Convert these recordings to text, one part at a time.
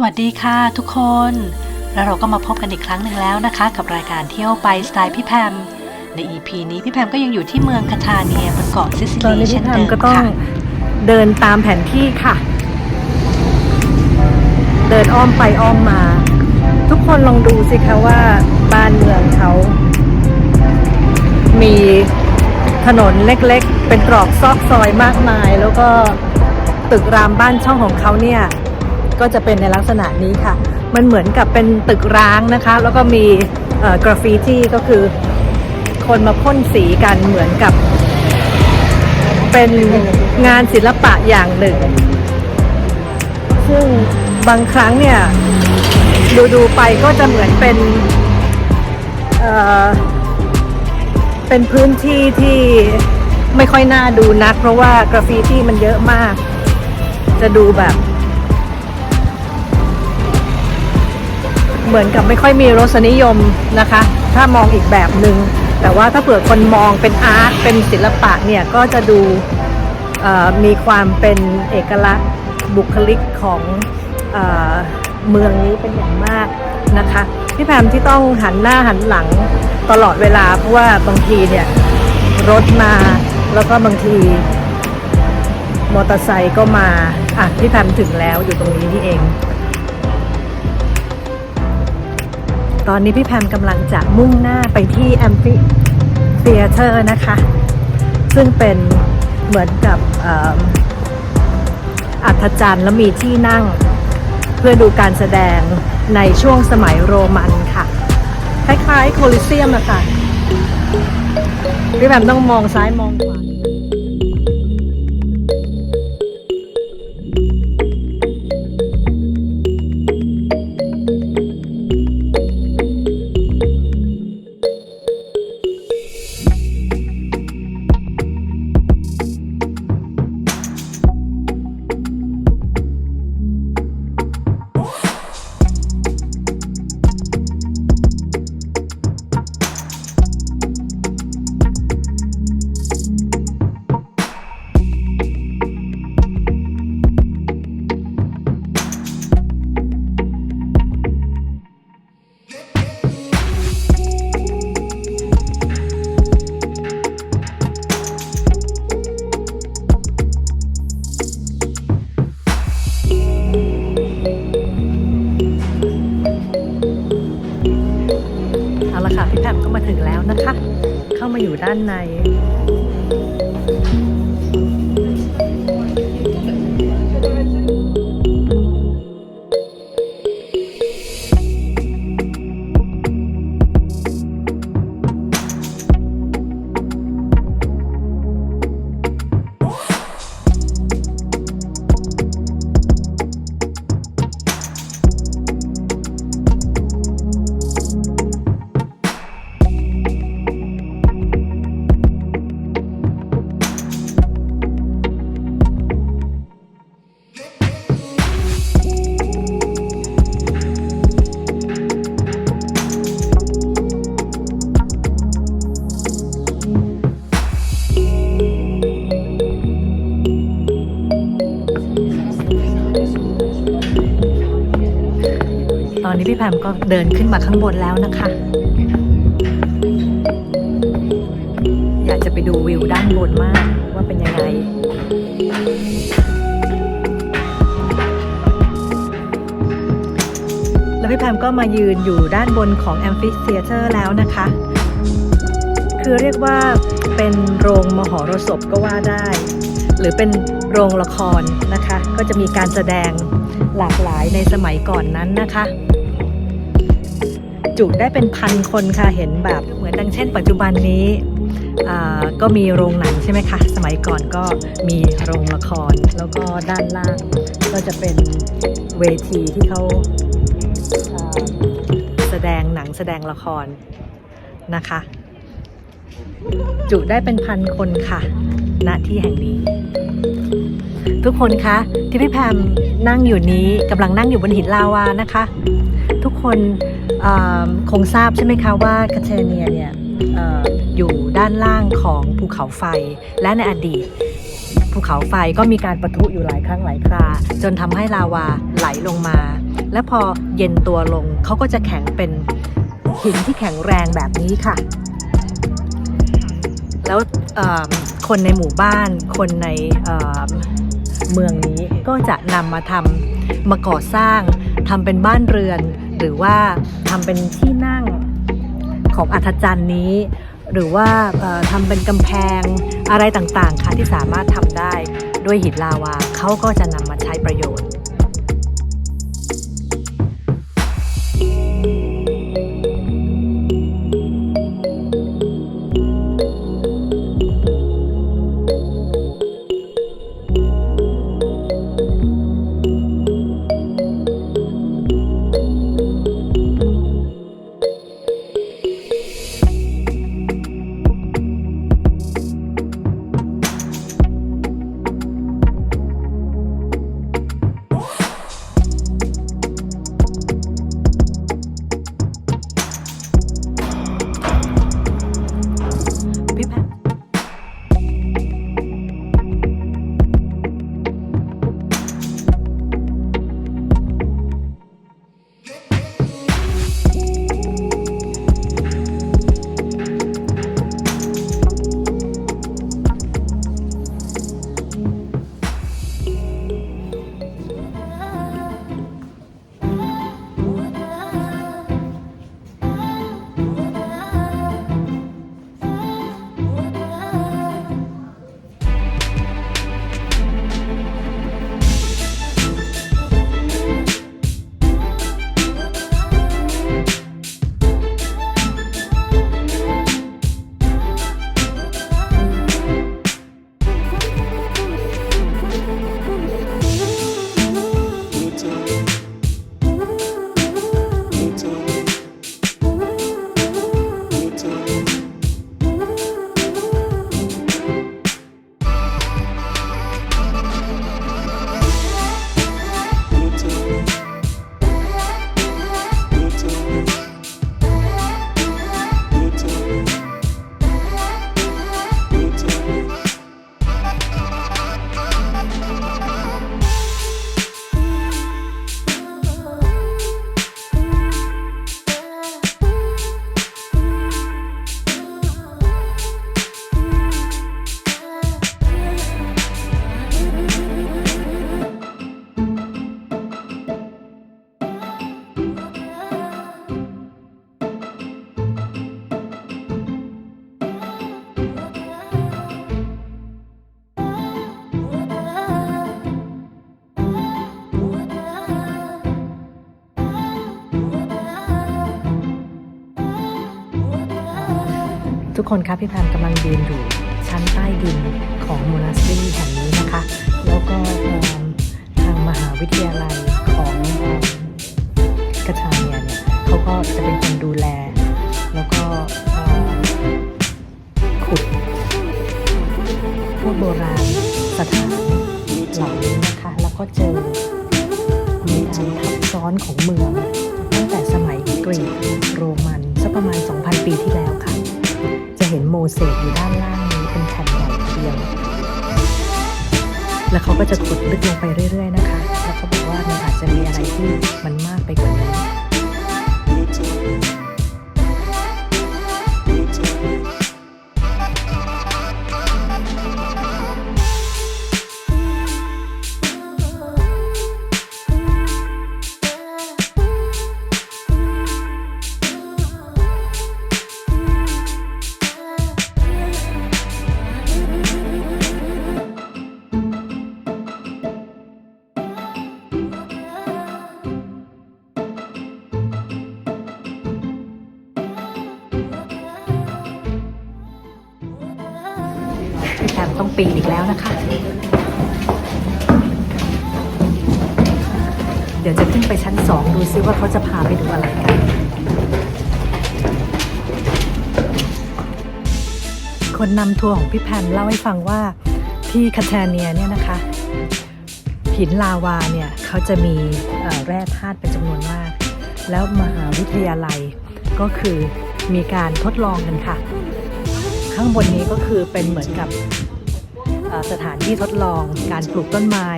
สวัสดีค่ะทุกคนแล้วเราก็มาพบกันอีกครั้งหนึ่งแล้วนะคะกับรายการเที่ยวไปสไตล์พี่แพมใน EP นี้พี่แพมก็ยังอยู่ที่เมืองคาทาเนียบนเกาะซิซิลีเช่นเดิมค่ะเดินตามแผนที่ค่ะเดินอ้อมไปอ้อมมาทุกคนลองดูสิคะว่าบ้านเมืองเขามีถนนเล็กๆเป็นตรอกซอกซอยมากมายแล้วก็ตึกรามบ้านช่องของเขาเนี่ยก็จะเป็นในลักษณะนี้ค่ะมันเหมือนกับเป็นตึกร้างนะคะแล้วก็มีกราฟฟิตี้ก็คือคนมาพ่นสีกันเหมือนกับเป็นงานศิลปะอย่างหนึ่งซึ่งบางครั้งเนี่ยดูไปก็จะเหมือนเป็นพื้นที่ที่ไม่ค่อยน่าดูนักเพราะว่ากราฟฟิตี้มันเยอะมากจะดูแบบเหมือนกับไม่ค่อยมีรสนิยมนะคะถ้ามองอีกแบบหนึ่งแต่ว่าถ้าเผื่อคนมองเป็นอาร์ตเป็นศิลปะเนี่ยก็จะดูมีความเป็นเอกลักษณ์บุคลิกของเมืองนี้เป็นอย่างมากนะคะพี่แพมที่ต้องหันหน้าหันหลังตลอดเวลาเพราะว่าบางทีเนี่ยรถมาแล้วก็บางทีมอเตอร์ไซค์ก็มาพี่แพมถึงแล้วอยู่ตรงนี้นี่เองตอนนี้พี่แพมกำลังจะมุ่งหน้าไปที่แอมฟิเธียเตอร์นะคะซึ่งเป็นเหมือนกับอัฐจันทร์แล้วมีที่นั่งเพื่อดูการแสดงในช่วงสมัยโรมันค่ะคล้ายๆโคลิเซียมอะค่ะพี่แพมต้องมองซ้ายมองขวาพี่แพมก็มาถึงแล้วนะคะเข้ามาอยู่ด้านในตอนนี้พี่แพมก็เดินขึ้นมาข้างบนแล้วนะคะอยากจะไปดูวิวด้านบนมากว่าเป็นยังไงแล้วพี่แพมก็มายืนอยู่ด้านบนของแอมฟิเธียเตอร์แล้วนะคะคือเรียกว่าเป็นโรงมหรสพก็ว่าได้หรือเป็นโรงละครนะคะก็จะมีการแสดงหลากหลายในสมัยก่อนนั้นนะคะจุได้เป็นพันคนค่ะเห็นแบบเหมือนดังเช่นปัจจุบันนี้ก็มีโรงหนังใช่ไหมคะสมัยก่อนก็มีโรงละครแล้วก็ด้านล่างก็จะเป็นเวทีที่เขาแสดงหนังแสดงละครนะคะจุได้เป็นพันคนค่ะณที่แห่งนี้ทุกคนคะที่พี่แพมนั่งอยู่นี้กำลังนั่งอยู่บนหินลาวานะคะทุกคนคงทราบใช่ไหมคะว่าคาเทเนียเนี่ยอยู่ด้านล่างของภูเขาไฟและในอดีต ภูเขาไฟก็มีการปะทุอยู่หลายครั้งหลายคราจนทำให้ลาวาไหลลงมา และพอเย็นตัวลงเขาก็จะแข็งเป็นหินที่แข็งแรงแบบนี้ค่ะแล้วคนในหมู่บ้านคนในเมืองนี้ก็จะนำมาก่อสร้างทำเป็นบ้านเรือนหรือว่าทำเป็นที่นั่งของอัฐจันทร์นี้หรือว่าทำเป็นกำแพงอะไรต่างๆค่ะที่สามารถทำได้ด้วยหินลาวาเขาก็จะนำมาใช้ประโยชน์ทุกคนคะพี่แพมกำลังยืนอยู่ชั้นใต้ดินของโมนาสเตรีแห่งนี้นะคะแล้วก็ทางมหาวิทยาลัยของกาชาเนียเนี่ยเขาก็จะเป็นคนดูแลแล้วก็ขุดพวกโบราณสถานเหล่านี้นะคะแล้วก็เจอมีการทับซ้อนของเมืองตั้งแต่สมัยกรีกโรมันสักประมาณ 2,000 ปีที่แล้วค่ะจะเห็นโมเสกอยู่ด้านล่างนี้เป็นแผ่นใหญ่ทีเดียวแล้วเขาก็จะขุดลึกลงไปเรื่อยๆนะคะแล้วเขาบอกว่ามันอาจจะมีอะไรที่มันมากไปกว่านี้พี่แพมต้องปีนอีกแล้วนะคะเดี๋ยวจะขึ้นไปชั้น2ดูซิว่าเขาจะพาไปดูอะไรกันคนนำทัวร์ของพี่แพมเล่าให้ฟังว่าที่คาแทเนียเนี่ยนะคะหินลาวาเนี่ยเขาจะมีแร่ธาตุเป็นจำนวนมากแล้วมหาวิทยาลัยก็คือมีการทดลองกันค่ะข้างบนนี้ก็คือเป็นเหมือนกับสถานที่ทดลองการปลูกต้นไม้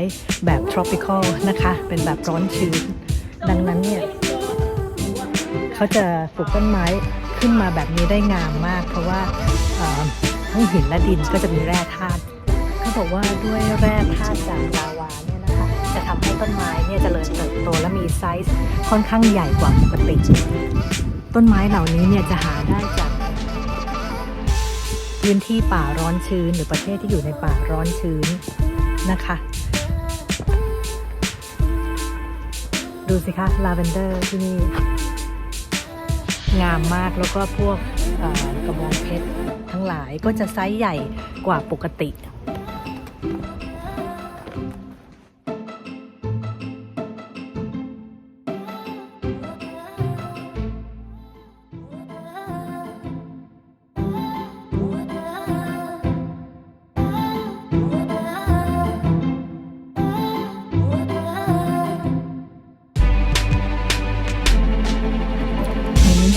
แบบ tropical นะคะเป็นแบบร้อนชื้น ดังนั้นเนี่ยเขาจะปลูกต้นไม้ขึ้นมาแบบนี้ได้งามมาก เพราะว่าทั้งหินและดินก็จะมีแร่ธาตุเขาบอกว่าด้วยแร่ธาตุจากลาวาเนี่ยนะคะจะทำให้ต้นไม้เนี่ยเจริญเติบโตและมีไซส์ค่อนข้างใหญ่กว่าปกติต้นไม้เหล่านี้เนี่ยจะหาได้จากพื้นที่ป่าร้อนชื้นหรือประเทศที่อยู่ในป่าร้อนชื้นนะคะดูสิคะลาเวนเดอร์ที่นี่งามมากแล้วก็พวกกระบองเพชรทั้งหลายก็จะไซส์ใหญ่กว่าปกติ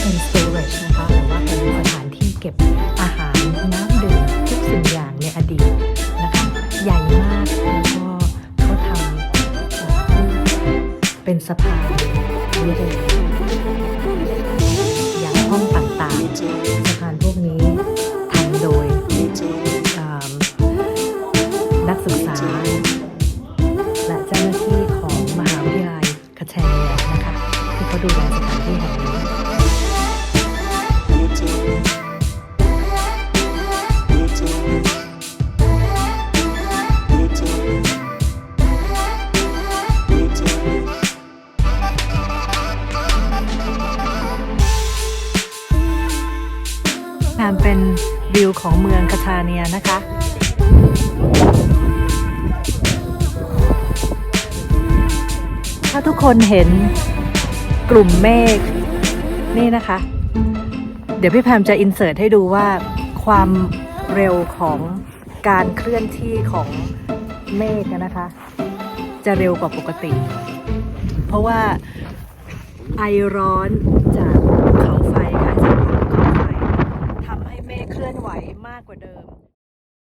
เป็น storage นะคะหรือว่าเป็นสถานที่เก็บอาหารน้ำดื่มทุกสิ่งอย่างในอดีตนะคะใหญ่มากแล้วก็เขาทำเป็นสะพานนี่เลยอย่างห้องต่างๆสะพานพวกนี้ทำโดยนักศึกษาและเจ้าหน้าที่ของมหาวิทยาลัยคาเทเนียนะคะที่เขาดูแลสถานที่แห่งนี้เป็นวิวของเมืองคาทาเนียนะคะถ้าทุกคนเห็นกลุ่มเมฆนี่นะคะเดี๋ยวพี่แพมจะอินเสิร์ตให้ดูว่าความเร็วของการเคลื่อนที่ของเมฆนะคะจะเร็วกว่าปกติเพราะว่าไอร้อนจากภูเขาไฟค่ะจากภูเขาไฟทำให้เมฆเคลื่อนไหวมากกว่าเดิม